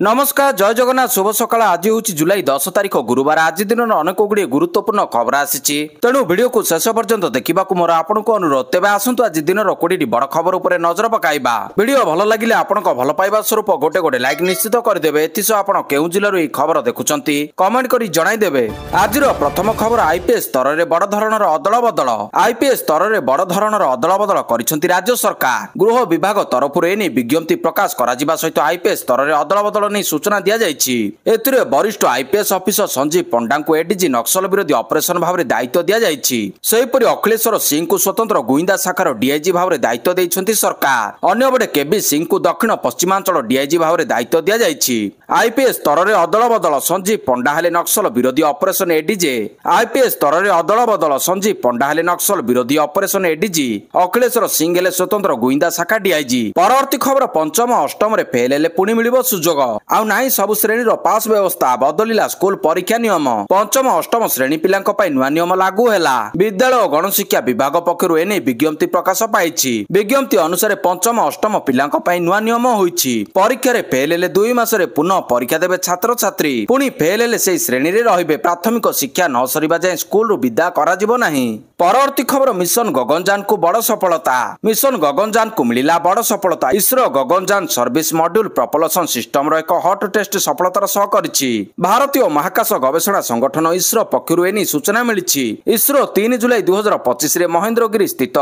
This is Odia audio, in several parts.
नमस्कार जय जगन्नाथ शुभ सकाळ। आज हूँ जुलाई 10 तारिख गुरुवार। आज दिन अनेक गुड़िए गुरुत्वपूर्ण खबर आसी तेणु भिडियो को शेष पर्यंत देखा मोर आपन को अनुरोध। तेज आसतु आज दिन 20 बड़ खबर उपर नजर पकाइबा। भिडियो भल लगे आपण भल पाइबा स्वरूप गोटे गोटे लाइक निश्चित करदे। एसह आप केउ जिलूर यह खबर देखुंत कमेंट कर जनईदे। आज प्रथम खबर आईपीएस स्तर में बड़ धरणर अदल बदल। आईपीएस स्तर में बड़ धरणर अदल बदल कर राज्य सरकार। गृह विभाग तरफ एने विज्ञप्ति प्रकाश करा सहित आईपीएस स्तर में अदल बदल नहीं सूचना दि जाइए। वरिष्ठ आईपीएस अफिसर संजीव पंडा को एडीजी नक्सल विरोधी ऑपरेशन भाव में दायित्व दि जाइए। अखिलेश्वर सिंह को स्वतंत्र गुइंदा शाखार डीआईजी भाव में दायित्व देइछंती सरकार। अन्यबड़े केबी सिंह को दक्षिण पश्चिमांचल डीआईजी भाव में दायित्व दि जाइए। आईपीएस स्तर में अदल बदल संजीव पंडा हेले नक्सल विरोधी ऑपरेशन एडीजी। आईपीएस स्तर में अदल बदल संजीव पंडा हेले नक्सल विरोधी ऑपरेशन एडीजी। अखिलेश्वर सिंह हेले स्वतंत्र गुइंदा शाखा डीआईजी। परवर्ती खबर पंचम अष्टम रे फेल हेले पुणी मिलिबो सुजोग। आउ नाही सबु श्रेणी रो पास व्यवस्था बदलिला स्कूल परीक्षा नियम। पंचम अष्टम श्रेणी पिलांक पई नुआ नियम लागू हैला। विद्यालय और गणशिक्षा विभाग पक्षरु एने विज्ञप्ति प्रकाश पाइछि। विज्ञप्ति अनुसार पंचम अष्टम पिलांक पई नुआ नियम होइछि। परीक्षा रे फेल हेले 2 मास रे पुनः परीक्षा देबे छात्र छात्री। पुणी फेल हेले सेही श्रेणी रे रहिबे। प्राथमिक शिक्षा न सरिबा जाय स्कूल रु विदा करा जिवो नाही। परवर्ती खबर मिशन गगनयान को बड़ सफलता। मिशन गगनयान को मिलिला बड़ सफलता। ISRO Gaganyaan service module propulsion system रो एक हॉट टेस्ट सफलतार सह करिछि। भारतीय महाकाश गवेषणा संगठन इसरो पक्षरु एनी सूचना मिलिछि। इसरो 3 जुलाई 2025 रे महेंद्रगिरी स्थित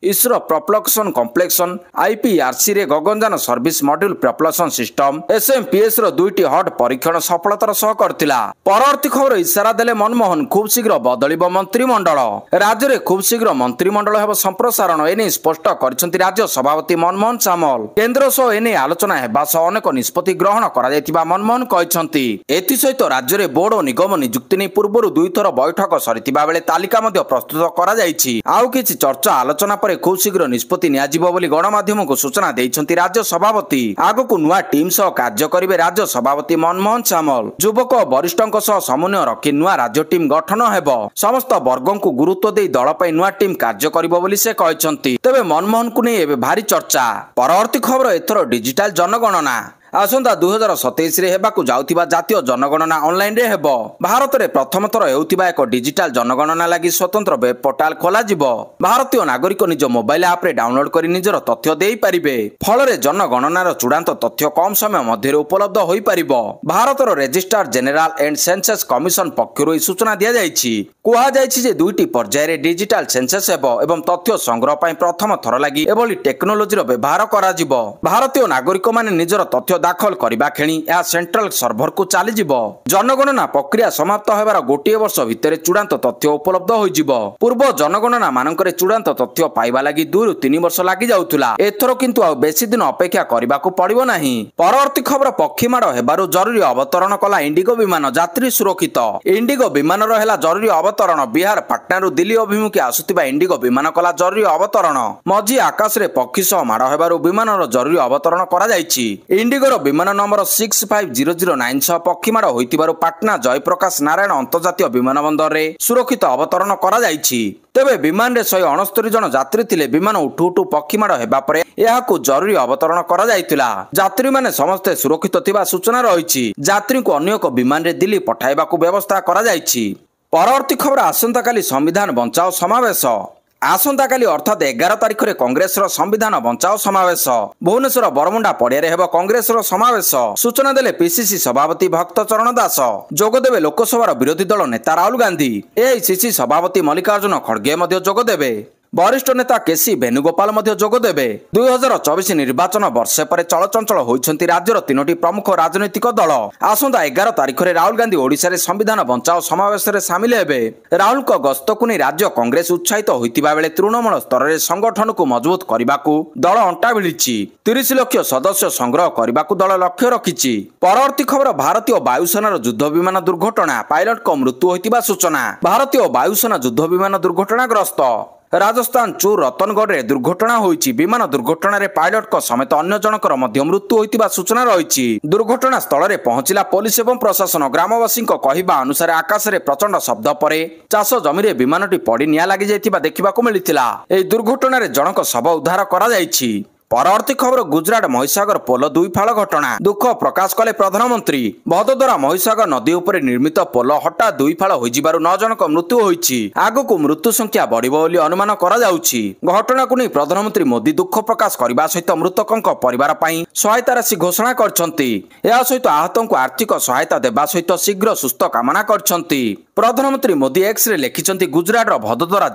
इसरो प्रपल्सन कॉम्प्लेक्सन आईपीआरसी रे Gaganyaan service module propulsion system SMPS रो 2टी हॉट परीक्षण सफलतार सह करथिला। परवर्ती खबर इशारा देले मनमोहन खूब शीघ्र बदलिबो मंत्रिमंडल। राज्य रे खूब शीघ्र मंत्रिमंडल हेबो संप्रसारण एने स्पष्ट करछंती राज्य सभापति मनमोहन सामल। केंद्र सह एने आलोचना हेबा सह अनेक निष्पत्ति ग्रहण करा जायतिबा मनमोहन कहछंती। एथि सहित राज्य रे बोर्ड और निगम नियुक्ति नै पूर्वरु 2 थर बैठक सरितिबा बेले तालिका मध्ये प्रस्तुत करा जायछि। आउ किछि चर्चा आलोचना पर खूब शीघ्र निष्पत्ति नियाजिबो बोली गणमाध्यम को सूचना देइछंती राज्य सभापति। आगो को नुआ टीम सह कार्य करिवे राज्य सभापति मनमोहन सामल। युवक वरिष्ठक सह समन्वय रखी नुआ राज्य टीम गठन हेबो। समस्त वर्गों को गुरुत्व देई दल पई नुआ टीम कार्य करिवो बोली से कहछंती। तबे मनमोहन को नै एबे भारी चर्चा। परवर्ती खबर एथरो डिजिटल जनगणना। आसंता 2027 रे हेबाकु जाउथिबा जातीय जनगणना ऑनलाइन रे हेबो। भारत रे प्रथम थर हेउथिबा एक डिजिटल जनगणना लागि स्वतंत्र वेब पोर्टल खोला जिवो। भारतीय नागरिक निज मोबाइल ऐप रे डाउनलोड करी निजर तथ्य देई परिबे। फल रे जनगणनार चूड़ांत तथ्य कम समय मध्ये उपलब्ध होई परिबो। भारतर registrar general and census commission पक्षरु सूचना दिया जायछि। कुहा जायछि जे 2टी पर्याय रे डिजिटल सेंसस हेबो एवं तथ्य संग्रह पई प्रथम थर लागि एभली टेक्नोलोजी रो व्यवहार करा जिवो। भारतीय नागरिक माने निजर तथ्य दाखल करबा खेणी या सेंट्रल सर्भर को चली जिवो। जनगणना प्रक्रिया समाप्त होबार गोटे वर्ष भितर चूड़ांत तथ्य उपलब्ध होई जिवो। पूर्व जनगणना मानकरे चूड़ांत तथ्य पाइबा लागि 2 ରୁ 3 वर्ष लागि जाउथुला। एथरो किंतु आ बेसी दिन अपेक्षा करबाकू पड़िबो नाही। परवर्ती खबर पक्षी माड़ हेबारु जरूरी अवतरण कला इंडिगो विमान। यात्री सुरक्षित। इंडिगो विमान रहेला जरूरी अवतरण। बिहार पटना रु दिल्ली अभिमुखी आसुतिबा इंडिगो विमान कला जरूरी अवतरण। मझी आकाश रे पक्षी सह माड़ हेबारु विमानर जरूरी अवतरण करा जायछि। इंडिगो विमान नंबर 650096 पक्षीमाड़ होइतिबारु पाटना जयप्रकाश नारायण अंतर्जातीय विमानबंदर रे सुरक्षित अवतरण करा जायछि। तेबे विमान रे 169 जन यात्री थिले। विमान उठू उठू पक्षीमाड़ हेबा परे एहाकु जरूरी अवतरण करा जायतिला। यात्री माने समस्त सुरक्षित थिबा सूचना रहिछि। यात्री को अन्य एक विमान रे दिल्ली पठाइबाकू व्यवस्था करा जायछि। परवर्ती खबर आसंता काली संविधान बंचाओ समावेश। आसंता काली अर्थात 11 तारिख रे कांग्रेस रो संविधान बंचाओ समावेश भुवनेश्वर बरमुंडा पड़िया रे हेबो कांग्रेस रो समावेश। सूचना देले पीसीसी सभापति भक्त चरण दास। जोगदेबे लोकसभा विरोधी दल नेता राहुल गांधी। एआईसीसी सभापति मल्लिकार्जुन खड़गे मध्य जोगदेबे। वरिष्ठ नेता केसी वेणुगोपाल मध्य जोगदेबे। 2024 निर्वाचन वर्षे पर चलचंचल होइछंती राज्यर 3टी प्रमुख राजनैतिक दल। आसंता 11 तारिख रे राहुल गांधी ओडिशा रे संविधान बंचाओ समावेश रे शामिल हेबे। राहुल को गस्त को नै राज्य कांग्रेस उत्साहित होइतिबा बेले तृणमूल स्तर रे संगठन को मजबूत करबाकू दल अंटा भिड़िछि। 30 लाख सदस्य संग्रह करबाकू दल लक्ष्य रखिछि। परवर्ती खबर भारतीय वायुसेनार युद्ध विमान दुर्घटना। पायलट को मृत्यु होइतिबा सूचना। भारतीय वायुसेना युद्ध विमान दुर्घटनाग्रस्त। राजस्थान चूर रतनगढ़ रे दुर्घटना होइछि। विमान दुर्घटना रे पायलट को समेत अन्य जनकर मध्य मृत्यु होइतिबा सूचना रहिछि। दुर्घटना स्थल रे पहुंचिला पुलिस एवं प्रशासन। ग्रामवासी कहवा अनुसार आकाश रे प्रचंड शब्द परे चाष जमी रे विमानटी पड़ी निया लागि जाइतिबा देखिबाकू मिलितिला। एही दुर्घटना रे जनक शव उद्धार करा जाइछि। ପରବର୍ତ୍ତୀ ଖବର ଗୁଜରାଟ ମହିସାଗର ପୋଲ ଦୁଇ ଫାଳ ଘଟଣା ଦୁଃଖ ପ୍ରକାଶ କଲେ ପ୍ରଧାନମନ୍ତ୍ରୀ। ଭଦୋଦରା ମହିସାଗର ନଦୀ ଉପରେ ନିର୍ମିତ ପୋଲ ହଠାତ୍ ଦୁଇ ଫାଳ ହୋଇଯିବାରୁ 9 ଜଣଙ୍କ ମୃତ୍ୟୁ ହୋଇଛି। ଆଗକୁ ମୃତ୍ୟୁ ସଂଖ୍ୟା ବଢିବ ବୋଲି ଅନୁମାନ କରାଯାଉଛି। ଘଟଣାକୁ ନେଇ ପ୍ରଧାନମନ୍ତ୍ରୀ ମୋଦି ଦୁଃଖ ପ୍ରକାଶ କରିବା ସହିତ ମୃତକଙ୍କ ପରିବାର ପାଇଁ ସହାୟତା ରାଶି ଘୋଷଣା କରିଛନ୍ତି। ଏହା ସହିତ ଆହତଙ୍କୁ ଆର୍ଥିକ ସହାୟତା ଦେବା ସହିତ ଶୀଘ୍ର ସୁସ୍ଥ କାମନା କରିଛନ୍ତି। ପ୍ରଧାନମନ୍ତ୍ରୀ ମୋଦି ଏକ୍ସରେ ଲେଖିଛନ୍ତି ଗୁଜରାଟର ଭଦୋଦରା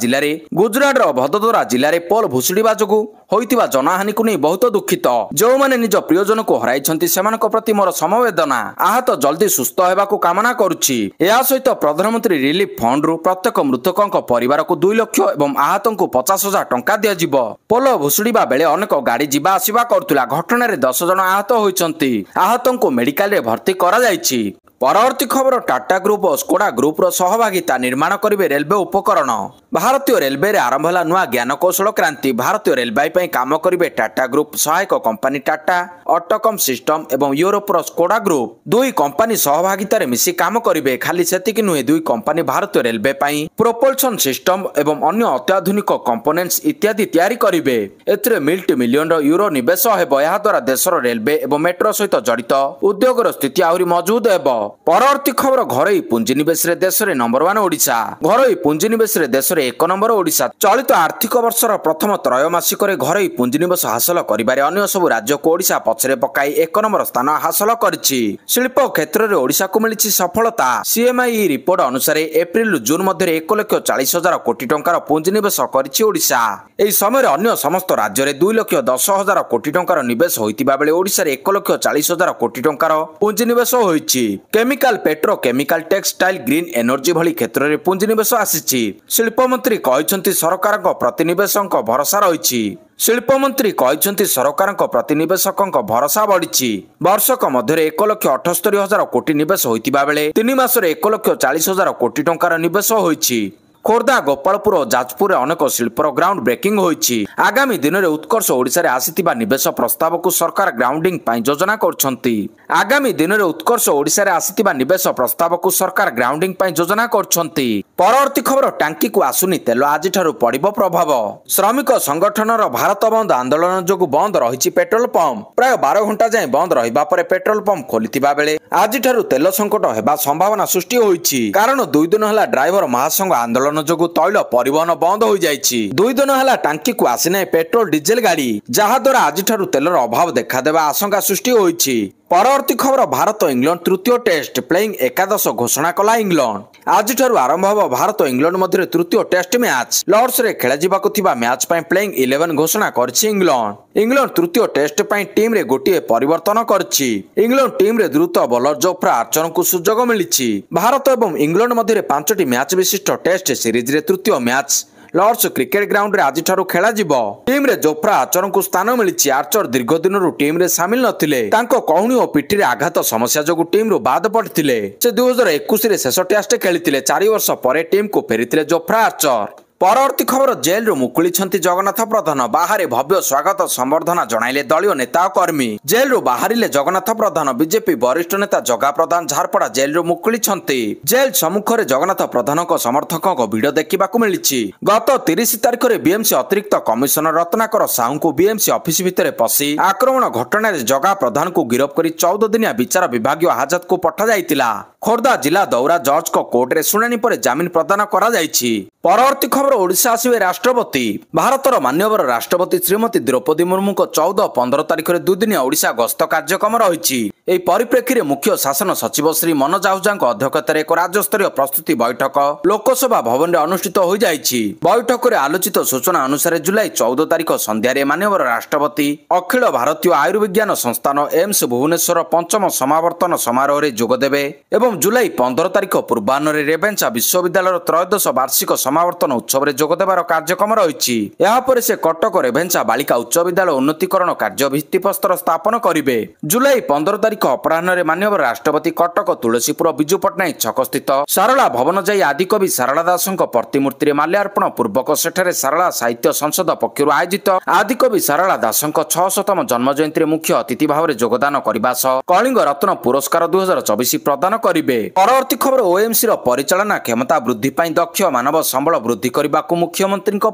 ଜିଲ୍ଲାରେ ପୋଲ ଭୁଶୁଡ଼ିବା ଯୋଗୁଁ ହୋଇଥିବା ଜନହାନିକୁ ନେଇ ବହୁତ ଦୁଃଖିତ। ଯେଉଁମାନେ ନିଜ ପ୍ରିୟଜନକୁ ହରାଇଛନ୍ତି ସେମାନଙ୍କ ପ୍ରତି ମୋର ସମବେଦନା। ଆହତ ଜଲ୍ଦି ସୁସ୍ଥ ହେବାକୁ କାମନା କରୁଛି। ଏହା ସହିତ ପ୍ରଧାନମନ୍ତ୍ରୀ ରିଲିଫ ଫଣ୍ଡରୁ ପ୍ରତ୍ୟେକ ମୃତକଙ୍କ ପରିବାରକୁ 2 ଲକ୍ଷ ଏବଂ ଆହତଙ୍କୁ 50,000 ଟଙ୍କା ଦିଆଯିବ। ପୋଲ ଭୁଶୁଡ଼ିବା ବେଳେ ଅନେକ ଗାଡି ଯିବା ଆସିବା କରୁଥିଲା। ଘଟଣାରେ 10 ଜଣ ଆହତ ହୋଇଛନ୍ତି। ଆହତଙ୍କୁ ମେଡିକାଲରେ ଭର୍ତ୍ତି କରାଯାଇଛି। ପରବର୍ତ୍ତୀ ଖବର ଟାଟା ଗ୍ରୁପ ଓ ସ୍କୋଡା ଗ୍ରୁପର ସହଭାଗିତା ନିର୍ମାଣ କରିବେ ରେଲୱେ ଉପକରଣ। ଭାରତୀୟ ରେଲୱେରେ ଆରମ୍ଭ ହେଲା ନୂଆ ଜ୍ଞାନକୌଶଳ କ୍ରାନ୍ତି। ଭାରତୀୟ ରେଲବାଇ ପାଇଁ କାମ କରିବେ ଟାଟା ଗ୍ରୁପ ସହାୟକ କମ୍ପାନୀ ଟାଟା ଅଟୋକମ୍ ସିଷ୍ଟମ ଏବଂ ୟୁରୋପର ସ୍କୋଡା ଗ୍ରୁପ। ଦୁଇ କମ୍ପାନୀ ସହଭାଗିତାରେ ମିଶି କାମ କରିବେ। ଖାଲି ସେତିକି ନୁହେଁ, ଦୁଇ କମ୍ପାନୀ ଭାରତୀୟ ରେଲୱେ ପାଇଁ ପ୍ରୋପଲସନ ସିଷ୍ଟମ ଏବଂ ଅନ୍ୟ ଅତ୍ୟାଧୁନିକ କମ୍ପୋନେଣ୍ଟସ ଇତ୍ୟାଦି ତିଆରି କରିବେ। ଏଥିରେ ମିଲିୟନ ୟୁରୋ ନିବେଶ ହେବ। ଏହାଦ୍ୱାରା ଦେଶର ରେଲୱେ ଏବଂ ମେଟ୍ରୋ ସହିତ ଜଡ଼ିତ ଉଦ୍ୟୋଗର ସ୍ଥିତି ଆହୁରି ମଜବୁତ ହେବ। ପରବର୍ତ୍ତୀ ଖବର ଘରୋଇ ପୁଞ୍ଜିନିବେଶରେ ଦେଶରେ ନମ୍ବର 1 ଓଡ଼ିଶା। ଘରୋଇ ପୁଞ୍ଜିନିବେଶରେ ଦେଶରେ 1 ନମ୍ବର ଓଡ଼ିଶା। ଚଳିତ ଆର୍ଥିକ ବର୍ଷର ପ୍ରଥମ ତ୍ରୟମାସିକରେ ଘରୋଇ ପୁଞ୍ଜିନିବେଶ ହାସଲ କରିବାରେ ଅନ୍ୟ ସବୁ ରାଜ୍ୟକୁ ଓଡ଼ିଶା ପଛରେ ପକାଇ 1 ନମ୍ବର ସ୍ଥାନ ହାସଲ କରିଛି। ଶିଳ୍ପ କ୍ଷେତ୍ରରେ ଓଡ଼ିଶାକୁ ମିଳିଛି ସଫଳତା। ସିଏମ୍ଆଇ ରିପୋର୍ଟ ଅନୁସାରେ ଏପ୍ରିଲରୁ ଜୁନ ମଧ୍ୟରେ 1,40,000 କୋଟି ଟଙ୍କାର ପୁଞ୍ଜିନିବେଶ କରିଛି ଓଡ଼ିଶା। ଏହି ସମୟରେ ଅନ୍ୟ ସମସ୍ତ ରାଜ୍ୟରେ 2,10,000 କୋଟି ଟଙ୍କାର ନିବେଶ ହୋଇଥିବା ବେଳେ ଓଡ଼ିଶାରେ 1,40,000 କୋଟି ଟଙ୍କାର ପୁଞ୍ଜିନିବେଶ ହୋଇଛି। Chemical, petrochemical, textile, green energy ଭଳି କ୍ଷେତ୍ରରେ ପୁଞ୍ଜିନିବେଶ ଆସିଛି। ଶିଳ୍ପମନ୍ତ୍ରୀ କହିଛନ୍ତି ସରକାରଙ୍କ ପ୍ରତି ନିବେଶକଙ୍କ ଭରସା ରହିଛି। ଶିଳ୍ପମନ୍ତ୍ରୀ କହିଛନ୍ତି ସରକାରଙ୍କ ପ୍ରତି ନିବେଶକଙ୍କ ଭରସା ବଢିଛି। ବର୍ଷକ ମଧ୍ୟରେ 1,78,000 କୋଟି ନିବେଶ ହୋଇଥିବା ବେଳେ 3 ମାସରେ 1,40,000 କୋଟି ଟଙ୍କାର ନିବେଶ ହୋଇଛି। ଖୋର୍ଦ୍ଧା, ଗୋପାଳପୁର ଓ ଯାଜପୁରରେ ଅନେକ ଶିଳ୍ପର ଗ୍ରାଉଣ୍ଡ ବ୍ରେକିଂ ହୋଇଛି। ଆଗାମୀ ଦିନରେ ଉତ୍କର୍ଷ ଓଡ଼ିଶାରେ ଆସିଥିବା ନିବେଶ ପ୍ରସ୍ତାବକୁ ସରକାର ଗ୍ରାଉଣ୍ଡିଂ ପାଇଁ ଯୋଜନା କରୁଛନ୍ତି। ଆଗାମୀ ଦିନରେ ଉତ୍କର୍ଷ ଓଡ଼ିଶାରେ ଆସିଥିବା ନିବେଶ ପ୍ରସ୍ତାବକୁ ସରକାର ଗ୍ରାଉଣ୍ଡିଂ ପାଇଁ ଯୋଜନା କରୁଛନ୍ତି। ପରବର୍ତ୍ତୀ ଖବର ଟାଙ୍କିକୁ ଆସୁନି ତେଲ, ଆଜିଠାରୁ ପଡ଼ିବ ପ୍ରଭାବ। ଶ୍ରମିକ ସଂଗଠନର ଭାରତ ବନ୍ଦ ଆନ୍ଦୋଳନ ଯୋଗୁଁ ବନ୍ଦ ରହିଛି ପେଟ୍ରୋଲ ପମ୍ପ। ପ୍ରାୟ 12 ଘଣ୍ଟା ଯାଏଁ ବନ୍ଦ ରହିବା ପରେ ପେଟ୍ରୋଲ ପମ୍ପ ଖୋଲିଥିବା ବେଳେ ଆଜିଠାରୁ ତେଲ ସଂକଟ ହେବା ସମ୍ଭାବନା ସୃଷ୍ଟି ହୋଇଛି। କାରଣ 2 ଦିନ ହେଲା ଡ୍ରାଇଭର ମହାସଂଘ ଆନ୍ଦୋଳନ ଯୋଗୁଁ ତୈଳ ପରିବହନ ବନ୍ଦ ହୋଇଯାଇଛି। 2 ଦିନ ହେଲା ଟାଙ୍କିକୁ ଆସିନାହିଁ ପେଟ୍ରୋଲ ଡିଜେଲ ଗାଡି, ଯାହାଦ୍ୱାରା ଆଜିଠାରୁ ତେଲର ଅଭାବ ଦେଖାଦେବା ଆଶଙ୍କା ସୃଷ୍ଟି ହୋଇଛି। ପରବର୍ତ୍ତୀ ଖବର ଭାରତ ଇଂଲଣ୍ଡ ତୃତୀୟ ଟେଷ୍ଟ ପ୍ଲେଇଂ ଏକାଦଶ ଘୋଷଣା କଲା ଇଂଲଣ୍ଡ। ଆଜିଠାରୁ ଆରମ୍ଭ ହେବ ଭାରତ ଇଂଲଣ୍ଡ ମଧ୍ୟରେ ତୃତୀୟ ଟେଷ୍ଟ ମ୍ୟାଚ୍। ଲର୍ଡସରେ ଖେଳାଯିବାକୁ ଥିବା ମ୍ୟାଚ୍ ପାଇଁ ପ୍ଲେଇଂ 11 ଘୋଷଣା କରିଛି ଇଂଲଣ୍ଡ। ଇଂଲଣ୍ଡ ତୃତୀୟ ଟେଷ୍ଟ ପାଇଁ ଟିମ୍ରେ ଗୋଟିଏ ପରିବର୍ତ୍ତନ କରିଛି। ଇଂଲଣ୍ଡ ଟିମ୍ରେ ଦ୍ରୁତ ବୋଲର ଜୋଫ୍ରା ଆର୍ଚରଙ୍କୁ ସୁଯୋଗ ମିଳିଛି। ଭାରତ ଏବଂ ଇଂଲଣ୍ଡ ମଧ୍ୟରେ 5ଟି ମ୍ୟାଚ୍ ବିଶିଷ୍ଟ ଟେଷ୍ଟ ସିରିଜରେ ତୃତୀୟ ମ୍ୟାଚ୍ ଲର୍ଡସ କ୍ରିକେଟ ଗ୍ରାଉଣ୍ଡରେ ଆଜିଠାରୁ ଖେଳାଯିବ। ଟିମ୍ରେ ଜୋଫ୍ରା ଆର୍ଚରଙ୍କୁ ସ୍ଥାନ ମିଳିଛି। ଆର୍ଚର ଦୀର୍ଘ ଦିନରୁ ଟିମ୍ରେ ସାମିଲ ନଥିଲେ। ତାଙ୍କ କହୁଣୀ ଓ ପିଠିରେ ଆଘାତ ସମସ୍ୟା ଯୋଗୁଁ ଟିମ୍ରୁ ବାଦ ପଡ଼ିଥିଲେ। ସେ 2021ରେ ଶେଷ ଟେଷ୍ଟ ଖେଳିଥିଲେ। 4 ବର୍ଷ ପରେ ଟିମ୍କୁ ଫେରିଥିଲେ ଜୋଫ୍ରା ଆର୍ଚର। ପରବର୍ତ୍ତୀ ଖବର ଜେଲରୁ ମୁକୁଳିଛନ୍ତି ଜଗନ୍ନାଥ ପ୍ରଧାନ। ବାହାରେ ଭବ୍ୟ ସ୍ୱାଗତ ସମ୍ବର୍ଦ୍ଧନା ଜଣାଇଲେ ଦଳୀୟ ନେତା ଓ କର୍ମୀ। ଜେଲରୁ ବାହାରିଲେ ଜଗନ୍ନାଥ ପ୍ରଧାନ। ବିଜେପି ବରିଷ୍ଠ ନେତା ଜଗା ପ୍ରଧାନ ଝାରପଡା ଜେଲରୁ ମୁକୁଳିଛନ୍ତି। ଜେଲ ସମ୍ମୁଖରେ ଜଗନ୍ନାଥ ପ୍ରଧାନଙ୍କ ସମର୍ଥକଙ୍କ ଭିଡ ଦେଖିବାକୁ ମିଳିଛି। ଗତ 30 ତାରିଖରେ ବିଏମ୍ସି ଅତିରିକ୍ତ କମିଶନର ରତ୍ନାକର ସାହୁଙ୍କୁ ବିଏମ୍ସି ଅଫିସ ଭିତରେ ପଶି ଆକ୍ରମଣ ଘଟଣାରେ ଜଗା ପ୍ରଧାନଙ୍କୁ ଗିରଫ କରି 14 ଦିନିଆ ବିଚାର ବିଭାଗୀୟ ହାଜତକୁ ପଠାଯାଇଥିଲା। ଖୋର୍ଦ୍ଧା ଜିଲ୍ଲା ଦୌରା ଜଜଙ୍କ କୋର୍ଟରେ ଶୁଣାଣି ପରେ ଜାମିନ ପ୍ରଦାନ କରାଯାଇଛି। ପରବର୍ତ୍ତୀ ଖବର ଓଡ଼ିଶା ଆସିବେ ରାଷ୍ଟ୍ରପତି। ଭାରତର ମାନ୍ୟବର ରାଷ୍ଟ୍ରପତି ଶ୍ରୀମତୀ ଦ୍ରୌପଦୀ ମୁର୍ମୁଙ୍କ 14-15 ତାରିଖରେ 2 ଦିନିଆ ଓଡ଼ିଶା ଗସ୍ତ କାର୍ଯ୍ୟକ୍ରମ ରହିଛି। ଏହି ପରିପ୍ରେକ୍ଷୀରେ ମୁଖ୍ୟ ଶାସନ ସଚିବ ଶ୍ରୀ ମନୋଜ ଆହୁଜାଙ୍କ ଅଧ୍ୟକ୍ଷତାରେ ଏକ ରାଜ୍ୟସ୍ତରୀୟ ପ୍ରସ୍ତୁତି ବୈଠକ ଲୋକସଭା ଭବନରେ ଅନୁଷ୍ଠିତ ହୋଇଯାଇଛି। ବୈଠକରେ ଆଲୋଚିତ ସୂଚନା ଅନୁସାରେ ଜୁଲାଇ 14 ତାରିଖ ସନ୍ଧ୍ୟାରେ ମାନ୍ୟବର ରାଷ୍ଟ୍ରପତି ଅଖିଳ ଭାରତୀୟ ଆୟୁର୍ବିଜ୍ଞାନ ସଂସ୍ଥାନ ଏମ୍ସ ଭୁବନେଶ୍ୱର 5ମ ସମାବର୍ତ୍ତନ ସମାରୋହରେ ଯୋଗଦେବେ ଏବଂ ଜୁଲାଇ 15 ତାରିଖ ପୂର୍ବାହ୍ନରେ ରେଭେନ୍ସା ବିଶ୍ୱବିଦ୍ୟାଳୟର ତ୍ରୟୋଦଶ ବାର୍ଷିକ ସମାବର୍ତ୍ତନ ଉତ୍ସବରେ ଯୋଗଦେବାର କାର୍ଯ୍ୟକ୍ରମ ରହିଛି। ଏହାପରେ ସେ କଟକ ରେଭେନ୍ସା ବାଳିକା ଉଚ୍ଚ ବିଦ୍ୟାଳୟ ଉନ୍ନତିକରଣ କାର୍ଯ୍ୟ ଭିତ୍ତିପ୍ରସ୍ତର ସ୍ଥାପନ କରିବେ। ଜୁଲାଇ 15 ତାରିଖ ଅପରାହ୍ନରେ ମାନ୍ୟବର ରାଷ୍ଟ୍ରପତି କଟକ ତୁଳସୀପୁର ବିଜୁ ପଟ୍ଟନାୟକ ଛକସ୍ଥିତ ସାରଳା ଭବନ ଯାଇ ଆଦିକବି ସାରଳା ଦାସଙ୍କ ପ୍ରତିମୂର୍ତ୍ତିରେ ମାଲ୍ୟାର୍ପଣ ପୂର୍ବକ ସେଠାରେ ସାରଳା ସାହିତ୍ୟ ସଂସଦ ପକ୍ଷରୁ ଆୟୋଜିତ ଆଦିକବି ସାରଳା ଦାସଙ୍କ 600ତମ ଜନ୍ମ ଜୟନ୍ତୀରେ ମୁଖ୍ୟ ଅତିଥି ଭାବରେ ଯୋଗଦାନ କରିବା ସହ କଳିଙ୍ଗ ରତ୍ନ ପୁରସ୍କାର 2024 ପ୍ରଦାନ କରିବେ। କରିବେ। ପରବର୍ତ୍ତୀ ଖବର ଓଏମସି ର ପରିଚାଳନା କ୍ଷମତା ବୃଦ୍ଧି ପାଇଁ ଦକ୍ଷ ମାନବ ସମ୍ବଳ ବୃଦ୍ଧି କରିବାକୁ ମୁଖ୍ୟମନ୍ତ୍ରୀଙ୍କ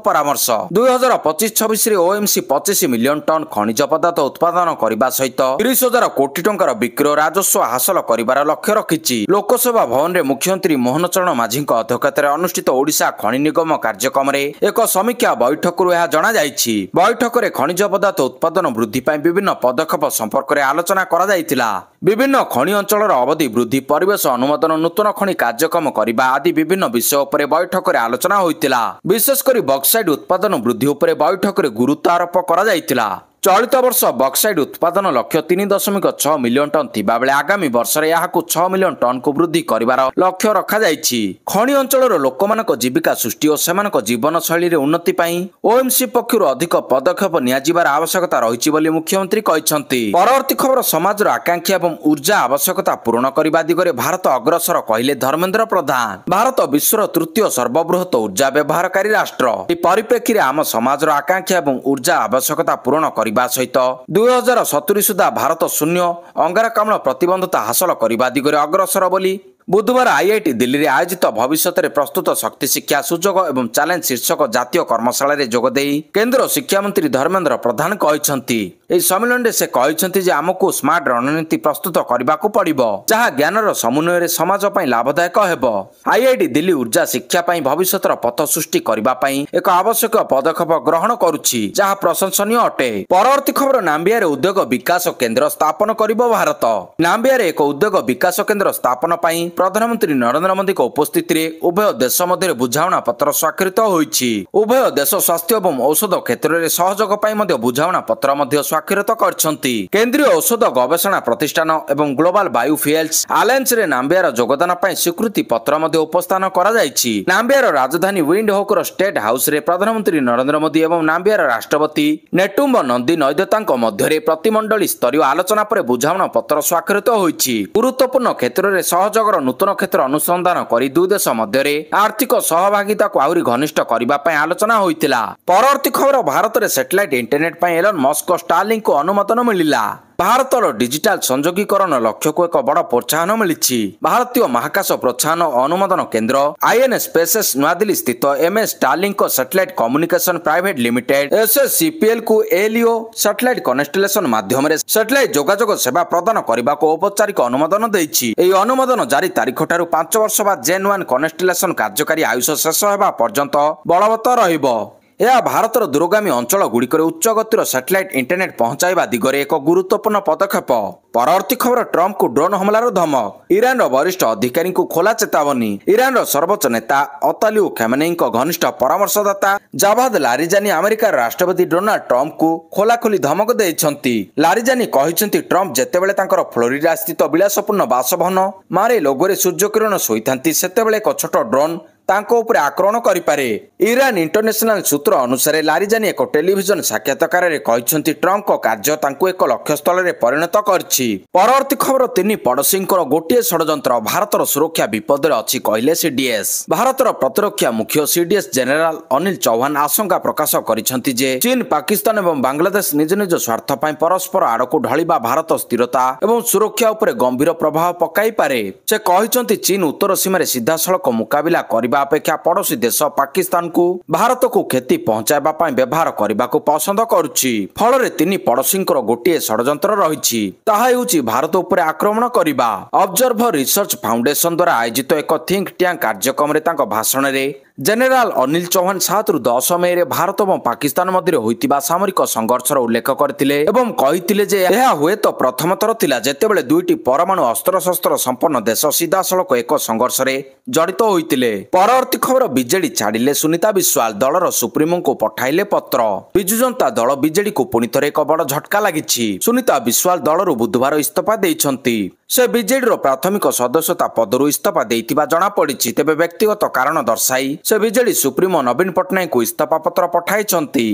ପରାମର୍ଶ। 2025-26 ରେ ଓଏମସି 25 ମିଲିୟନ ଟନ ଖଣିଜ ପଦାର୍ଥ ଉତ୍ପାଦନ କରିବା ସହିତ 30,000 କୋଟି ଟଙ୍କାର ବିକ୍ରୟ ରାଜସ୍ୱ ହାସଲ କରିବାର ଲକ୍ଷ୍ୟ ରଖିଛି। ଲୋକସଭା ଭବନରେ ମୁଖ୍ୟମନ୍ତ୍ରୀ ମୋହନ ଚରଣ ମାଝୀଙ୍କ ଅଧ୍ୟକ୍ଷତାରେ ଅନୁଷ୍ଠିତ ଓଡ଼ିଶା ଖଣି ନିଗମ କାର୍ଯ୍ୟକ୍ରମରେ ଏକ ସମୀକ୍ଷା ବୈଠକରୁ ଏହା ଜଣାଯାଇଛି। ବୈଠକରେ ଖଣିଜ ପଦାର୍ଥ ଉତ୍ପାଦନ ବୃଦ୍ଧି ପାଇଁ ବିଭିନ୍ନ ପଦକ୍ଷେପ ସମ୍ପର୍କରେ ଆଲୋଚନା କରାଯାଇଥିଲା। ବିଭିନ୍ନ ଖଣି ଅଞ୍ଚଳର ଅବଧି ବୃଦ୍ଧି, ପରିବେଶ ଅନୁମୋଦନ, ନୂତନ ଖଣି କାର୍ଯ୍ୟକ୍ରମ କରିବା ଆଦି ବିଭିନ୍ନ ବିଷୟ ଉପରେ ବୈଠକରେ ଆଲୋଚନା ହୋଇଥିଲା। ବିଶେଷ କରି ବକ୍ସାଇଟ୍ ଉତ୍ପାଦନ ବୃଦ୍ଧି ଉପରେ ବୈଠକରେ ଗୁରୁତ୍ୱ ଆରୋପ କରାଯାଇଥିଲା। ଚଳିତ ବର୍ଷ ବକ୍ସାଇଟ୍ ଉତ୍ପାଦନ ଲକ୍ଷ୍ୟ 3.6 ମିଲିୟନ ଟନ୍ ଥିବାବେଳେ ଆଗାମୀ ବର୍ଷରେ ଏହାକୁ 6 ମିଲିୟନ ଟନ୍କୁ ବୃଦ୍ଧି କରିବାର ଲକ୍ଷ୍ୟ ରଖାଯାଇଛି। ଖଣି ଅଞ୍ଚଳର ଲୋକମାନଙ୍କ ଜୀବିକା ସୃଷ୍ଟି ଓ ସେମାନଙ୍କ ଜୀବନଶୈଳୀରେ ଉନ୍ନତି ପାଇଁ ଓଏମସି ପକ୍ଷରୁ ଅଧିକ ପଦକ୍ଷେପ ନିଆଯିବାର ଆବଶ୍ୟକତା ରହିଛି ବୋଲି ମୁଖ୍ୟମନ୍ତ୍ରୀ କହିଛନ୍ତି। ପରବର୍ତ୍ତୀ ଖବର ସମାଜର ଆକାଂକ୍ଷା ଏବଂ ଉର୍ଜା ଆବଶ୍ୟକତା ପୂରଣ କରିବା ଦିଗରେ ଭାରତ ଅଗ୍ରସର କହିଲେ ଧର୍ମେନ୍ଦ୍ର ପ୍ରଧାନ। ଭାରତ ବିଶ୍ୱର ତୃତୀୟ ସର୍ବବୃହତ ଉର୍ଜା ବ୍ୟବହାରକାରୀ ରାଷ୍ଟ୍ର। ଏହି ପରିପ୍ରେକ୍ଷୀରେ ଆମ ସମାଜର ଆକାଂକ୍ଷା ଏବଂ ଉର୍ଜା ଆବଶ୍ୟକତା ପୂରଣ କରିବା ସହିତ 2070 ସୁଦ୍ଧା ଭାରତ ଶୂନ୍ୟ ଅଙ୍ଗାରକାମ୍ଳ ପ୍ରତିବନ୍ଧତା ହାସଲ କରିବା ଦିଗରେ ଅଗ୍ରସର ବୋଲି ବୁଧବାର ଆଇଆଇଟି ଦିଲ୍ଲୀରେ ଆୟୋଜିତ ଭବିଷ୍ୟତରେ ପ୍ରସ୍ତୁତ ଶକ୍ତି ଶିକ୍ଷା ସୁଯୋଗ ଏବଂ ଚ୍ୟାଲେଞ୍ଜ ଶୀର୍ଷକ ଜାତୀୟ କର୍ମଶାଳାରେ ଯୋଗଦେଇ କେନ୍ଦ୍ର ଶିକ୍ଷାମନ୍ତ୍ରୀ ଧର୍ମେନ୍ଦ୍ର ପ୍ରଧାନ କହିଛନ୍ତି। ଏହି ସମ୍ମିଳନୀରେ ସେ କହିଛନ୍ତି ଯେ ଆମକୁ ସ୍ମାର୍ଟ ରଣନୀତି ପ୍ରସ୍ତୁତ କରିବାକୁ ପଡ଼ିବ, ଯାହା ଜ୍ଞାନର ସମନ୍ୱୟରେ ସମାଜ ପାଇଁ ଲାଭଦାୟକ ହେବ। ଆଇଆଇଟି ଦିଲ୍ଲୀ ଉର୍ଜା ଶିକ୍ଷା ପାଇଁ ଭବିଷ୍ୟତର ପଥ ସୃଷ୍ଟି କରିବା ପାଇଁ ଏକ ଆବଶ୍ୟକ ପଦକ୍ଷେପ ଗ୍ରହଣ କରୁଛି, ଯାହା ପ୍ରଶଂସନୀୟ ଅଟେ। ପରବର୍ତ୍ତୀ ଖବର ନାମ୍ବିଆରେ ଉଦ୍ୟୋଗ ବିକାଶ କେନ୍ଦ୍ର ସ୍ଥାପନ କରିବ ଭାରତ। ନାମ୍ବିଆରେ ଏକ ଉଦ୍ୟୋଗ ବିକାଶ କେନ୍ଦ୍ର ସ୍ଥାପନ ପାଇଁ ପ୍ରଧାନମନ୍ତ୍ରୀ ନରେନ୍ଦ୍ର ମୋଦିଙ୍କ ଉପସ୍ଥିତିରେ ଉଭୟ ଦେଶ ମଧ୍ୟରେ ବୁଝାମଣା ପତ୍ର ସ୍ୱାକ୍ଷରିତ ହୋଇଛି। ଉଭୟ ଦେଶ ସ୍ୱାସ୍ଥ୍ୟ ଏବଂ ଔଷଧ କ୍ଷେତ୍ରରେ ସହଯୋଗ ପାଇଁ ମଧ୍ୟ ବୁଝାମଣା ପତ୍ର ମଧ୍ୟ ସ୍ୱାକ୍ଷରିତ କରିଛନ୍ତି। କେନ୍ଦ୍ରୀୟ ଔଷଧ ଗବେଷଣା ପ୍ରତିଷ୍ଠାନ ଏବଂ ଗ୍ଲୋବାଲ ବାୟୋଫୁଏଲ୍ସ ଆଲାଏନ୍ସରେ ନାମ୍ବିଆର ଯୋଗଦାନ ପାଇଁ ସ୍ୱୀକୃତି ପତ୍ର ମଧ୍ୟ ଉପସ୍ଥାନ କରାଯାଇଛି। ନାମ୍ବିଆର ରାଜଧାନୀ ୱିଣ୍ଡ ହୋକ୍ର ଷ୍ଟେଟ୍ ହାଉସରେ ପ୍ରଧାନମନ୍ତ୍ରୀ ନରେନ୍ଦ୍ର ମୋଦି ଏବଂ ନାମ୍ବିଆର ରାଷ୍ଟ୍ରପତି ନେଟୁମ୍ବ ନନ୍ଦୀ ନୈଦତାଙ୍କ ମଧ୍ୟରେ ପ୍ରତିମଣ୍ଡଳୀ ସ୍ତରୀୟ ଆଲୋଚନା ପରେ ବୁଝାମଣା ପତ୍ର ସ୍ୱାକ୍ଷରିତ ହୋଇଛି। ଗୁରୁତ୍ୱପୂର୍ଣ୍ଣ କ୍ଷେତ୍ରରେ ସହଯୋଗର ନୂତନ କ୍ଷେତ୍ର ଅନୁସନ୍ଧାନ କରି ଦୁଇ ଦେଶ ମଧ୍ୟରେ ଆର୍ଥିକ ସହଭାଗିତାକୁ ଆହୁରି ଘନିଷ୍ଠ କରିବା ପାଇଁ ଆଲୋଚନା ହୋଇଥିଲା। ପରବର୍ତ୍ତୀ ଖବର ଭାରତରେ ସ୍ୟାଟେଲାଇଟ୍ ଇଣ୍ଟରନେଟ୍ ପାଇଁ ଏଲନ୍ ମସ୍କ ଷ୍ଟାରଲିଙ୍କକୁ ଅନୁମୋଦନ ମିଳିଲା। ଭାରତର ଡିଜିଟାଲ ସଂଯୋଗୀକରଣ ଲକ୍ଷ୍ୟକୁ ଏକ ବଡ଼ ପ୍ରୋତ୍ସାହନ ମିଳିଛି। ଭାରତୀୟ ମହାକାଶ ପ୍ରୋତ୍ସାହନ ଓ ଅନୁମୋଦନ କେନ୍ଦ୍ର ଆଇଏନ୍ଏସ୍ ସ୍ପେସେସ୍ ନୂଆଦିଲ୍ଲୀ ସ୍ଥିତ MS Starlink satellite communication private limited SSCPL କୁ ଏଲିଓ ସ୍ୟାଟେଲାଇଟ୍ କନଷ୍ଟେଲେସନ ମାଧ୍ୟମରେ ସ୍ୟାଟେଲାଇଟ୍ ଯୋଗାଯୋଗ ସେବା ପ୍ରଦାନ କରିବାକୁ ଔପଚାରିକ ଅନୁମୋଦନ ଦେଇଛି। ଏହି ଅନୁମୋଦନ ଜାରି ତାରିଖଠାରୁ 5 ବର୍ଷ ବା ଜେନ୍ 1 କନଷ୍ଟେଲେସନ କାର୍ଯ୍ୟକାରୀ ଆୟୁଷ ଶେଷ ହେବା ପର୍ଯ୍ୟନ୍ତ ବଳବତ୍ତର ରହିବ। ଏହା ଭାରତର ଦୂରଗାମୀ ଅଞ୍ଚଳ ଗୁଡ଼ିକରେ ଉଚ୍ଚ ଗତିର ସ୍ୟାଟେଲାଇଟ୍ ଇଣ୍ଟରନେଟ୍ ପହଞ୍ଚାଇବା ଦିଗରେ ଏକ ଗୁରୁତ୍ୱପୂର୍ଣ୍ଣ ପଦକ୍ଷେପ। ପରବର୍ତ୍ତୀ ଖବର ଟ୍ରମ୍ପଙ୍କୁ ଡ୍ରୋନ୍ ହମଲାର ଧମକ। ଇରାନର ବରିଷ୍ଠ ଅଧିକାରୀଙ୍କୁ ଖୋଲା ଚେତାବନୀ। ଇରାନର ସର୍ବୋଚ୍ଚ ନେତା ଅତାଲିଉ ଖେମେନେଇଙ୍କ ଘନିଷ୍ଠ ପରାମର୍ଶଦାତା ଜାଭାଦ ଲାରିଜାନି ଆମେରିକାର ରାଷ୍ଟ୍ରପତି ଡୋନାଲ୍ଡ ଟ୍ରମ୍ପଙ୍କୁ ଖୋଲାଖୋଲି ଧମକ ଦେଇଛନ୍ତି। ଲାରିଜାନି କହିଛନ୍ତି ଟ୍ରମ୍ପ ଯେତେବେଳେ ତାଙ୍କର ଫ୍ଲୋରିଡା ସ୍ଥିତ ବିଳାସପୂର୍ଣ୍ଣ ବାସଭବନ ମାରେ ଲୋଗୋରେ ସୂର୍ଯ୍ୟକିରଣ ଶୋଇଥାନ୍ତି, ସେତେବେଳେ ଏକ ଛୋଟ ଡ୍ରୋନ୍ ତାଙ୍କ ଉପରେ ଆକ୍ରମଣ କରିପାରେ। ଇରାନ ଇଣ୍ଟରନ୍ୟାସନାଲ ସୂତ୍ର ଅନୁସାରେ ଲାରିଜାନି ଏକ ଟେଲିଭିଜନ ସାକ୍ଷାତକାରରେ କହିଛନ୍ତି ଟ୍ରମ୍ପଙ୍କ କାର୍ଯ୍ୟ ତାଙ୍କୁ ଏକ ଲକ୍ଷ୍ୟସ୍ଥଳରେ ପରିଣତ କରିଛି। ପରବର୍ତ୍ତୀ ଖବର ତିନି ପଡ଼ୋଶୀଙ୍କର ଗୋଟିଏ ଷଡ଼ଯନ୍ତ୍ର, ଭାରତର ସୁରକ୍ଷା ବିପଦରେ ଅଛି କହିଲେ ସିଡିଏସ୍। ଭାରତର ପ୍ରତିରକ୍ଷା ମୁଖ୍ୟ ସିଡିଏସ୍ ଜେନେରାଲ ଅନିଲ ଚୌହାନ ଆଶଙ୍କା ପ୍ରକାଶ କରିଛନ୍ତି ଯେ ଚୀନ, ପାକିସ୍ତାନ ଏବଂ ବାଂଲାଦେଶ ନିଜ ନିଜ ସ୍ୱାର୍ଥ ପାଇଁ ପରସ୍ପର ଆଡ଼କୁ ଢଳିବା ଭାରତ ସ୍ଥିରତା ଏବଂ ସୁରକ୍ଷା ଉପରେ ଗମ୍ଭୀର ପ୍ରଭାବ ପକାଇପାରେ। ସେ କହିଛନ୍ତି ଚୀନ ଉତ୍ତର ସୀମାରେ ସିଧାସଳଖ ମୁକାବିଲା କରିବା ଅପେକ୍ଷା ପଡ଼ୋଶୀ ଦେଶ ପାକିସ୍ତାନକୁ ଭାରତକୁ କ୍ଷତି ପହଞ୍ଚାଇବା ପାଇଁ ବ୍ୟବହାର କରିବାକୁ ପସନ୍ଦ କରୁଛି। ଫଳରେ ତିନି ପଡ଼ୋଶୀଙ୍କର ଗୋଟିଏ ଷଡ଼ଯନ୍ତ୍ର ରହିଛି, ତାହା ହେଉଛି ଭାରତ ଉପରେ ଆକ୍ରମଣ କରିବା। ଅବଜର୍ଭର ରିସର୍ଚ୍ଚ ଫାଉଣ୍ଡେସନ ଦ୍ୱାରା ଆୟୋଜିତ ଏକ ଥିଙ୍କ ଟ୍ୟାଙ୍କ କାର୍ଯ୍ୟକ୍ରମରେ ତାଙ୍କ ଭାଷଣରେ ଜେନେରାଲ ଅନିଲ ଚୌହାନ 7 ରୁ 10 ମେରେ ଭାରତ ଏବଂ ପାକିସ୍ତାନ ମଧ୍ୟରେ ହୋଇଥିବା ସାମରିକ ସଂଘର୍ଷର ଉଲ୍ଲେଖ କରିଥିଲେ ଏବଂ କହିଥିଲେ ଯେ ଏହା ହୁଏତ ପ୍ରଥମ ଥର ଥିଲା ଯେତେବେଳେ ଦୁଇଟି ପରମାଣୁ ଅସ୍ତ୍ରଶସ୍ତ୍ର ସମ୍ପନ୍ନ ଦେଶ ସିଧାସଳଖ ଏକ ସଂଘର୍ଷରେ ଜଡ଼ିତ ହୋଇଥିଲେ। ପରବର୍ତ୍ତୀ ଖବର ବିଜେଡି ଛାଡ଼ିଲେ ସୁନିତା ବିଶ୍ୱାଳ, ଦଳର ସୁପ୍ରିମୋଙ୍କୁ ପଠାଇଲେ ପତ୍ର। ବିଜୁ ଜନତା ଦଳ ବିଜେଡିକୁ ପୁଣି ଥରେ ଏକ ବଡ଼ ଝଟକା ଲାଗିଛି। ସୁନିତା ବିଶ୍ୱାଳ ଦଳରୁ ବୁଧବାର ଇସ୍ତଫା ଦେଇଛନ୍ତି। ସେ ବିଜେଡିର ପ୍ରାଥମିକ ସଦସ୍ୟତା ପଦରୁ ଇସ୍ତଫା ଦେଇଥିବା ଜଣାପଡ଼ିଛି। ତେବେ ବ୍ୟକ୍ତିଗତ କାରଣ ଦର୍ଶାଇ ସେ ବିଜେଡି ସୁପ୍ରିମୋ ନବୀନ ପଟ୍ଟନାୟକଙ୍କୁ ଇସ୍ତଫା ପତ୍ର ପଠାଇଛନ୍ତି।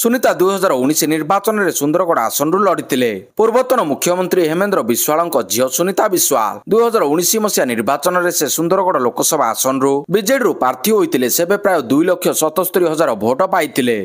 ସୁନିତା 2019 ନିର୍ବାଚନରେ ସୁନ୍ଦରଗଡ଼ ଆସନରୁ ଲଢ଼ିଥିଲେ। ପୂର୍ବତନ ମୁଖ୍ୟମନ୍ତ୍ରୀ ହେମେନ୍ଦ୍ର ବିଶ୍ୱାଳଙ୍କ ଝିଅ ସୁନିତା ବିଶ୍ୱାଳ 2019 ମସିହା ନିର୍ବାଚନରେ ସେ ସୁନ୍ଦରଗଡ଼ ଲୋକସଭା ଆସନରୁ ବିଜେଡିରୁ ପ୍ରାର୍ଥୀ ହୋଇଥିଲେ। ସେବେ ପ୍ରାୟ 2,77,000 ଭୋଟ ପାଇଥିଲେ।